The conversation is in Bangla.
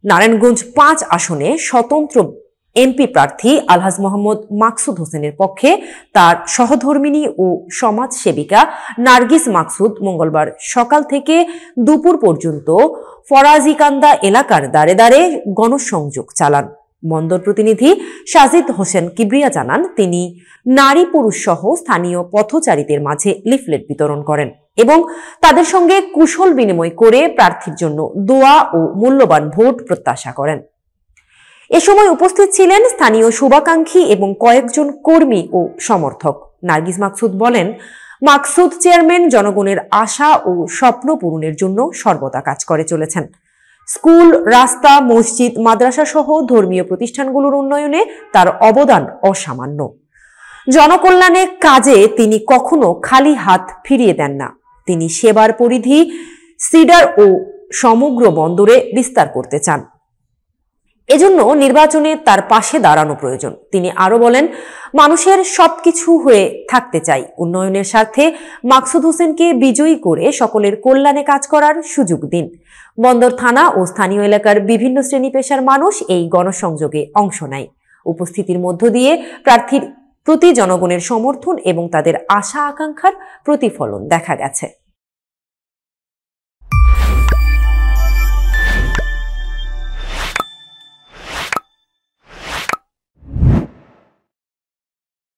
নারায়ণগঞ্জ ৫ আসনে স্বতন্ত্র এমপি প্রার্থী আলহাজ মোহাম্মদ মাকসুদ হোসেনের পক্ষে তার সহধর্মিণী ও সমাজসেবিকা নার্গিস মাকসুদ মঙ্গলবার সকাল থেকে দুপুর পর্যন্ত ফরাজিকান্দা এলাকার দাঁড়ে দাঁড়ে গণসংযোগ চালান। বন্দর প্রতিনিধি সাজিদ হোসেন কিবরিয়া জানান, তিনি নারী পুরুষ সহ স্থানীয় পথচারীদের মাঝে লিফলেট বিতরণ করেন এবং তাদের সঙ্গে কুশল বিনিময় করে প্রার্থীর জন্য দোয়া ও মূল্যবান ভোট প্রত্যাশা করেন। এ সময় উপস্থিত ছিলেন স্থানীয় শুভাকাঙ্ক্ষী এবং কয়েকজন কর্মী ও সমর্থক। নার্গিস মাকসুদ বলেন, মাকসুদ চেয়ারম্যান জনগণের আশা ও স্বপ্ন পূরণের জন্য সর্বদা কাজ করে চলেছেন। স্কুল, রাস্তা, মসজিদ, মাদ্রাসা সহ ধর্মীয় প্রতিষ্ঠানগুলোর উন্নয়নে তার অবদান অসামান্য। জনকল্যাণে কাজে তিনি কখনো খালি হাত ফিরিয়ে দেন না। তিনি সেবার পরিধি সিডার ও সমগ্র বন্দরে বিস্তার করতে চান। এজন্য নির্বাচনে তার পাশে দাঁড়ানো প্রয়োজন। তিনি আরো বলেন, মানুষের সবকিছু হয়ে থাকতে চাই। উন্নয়নের স্বার্থে মাকসুদ হোসেনকে বিজয়ী করে সকলের কল্যাণে কাজ করার সুযোগ দিন। বন্দর থানা ও স্থানীয় এলাকার বিভিন্ন শ্রেণী পেশার মানুষ এই গণসংযোগে অংশ নেয়। উপস্থিতির মধ্য দিয়ে প্রার্থীর প্রতি জনগণের সমর্থন এবং তাদের আশা আকাঙ্ক্ষার প্রতিফলন দেখা গেছে।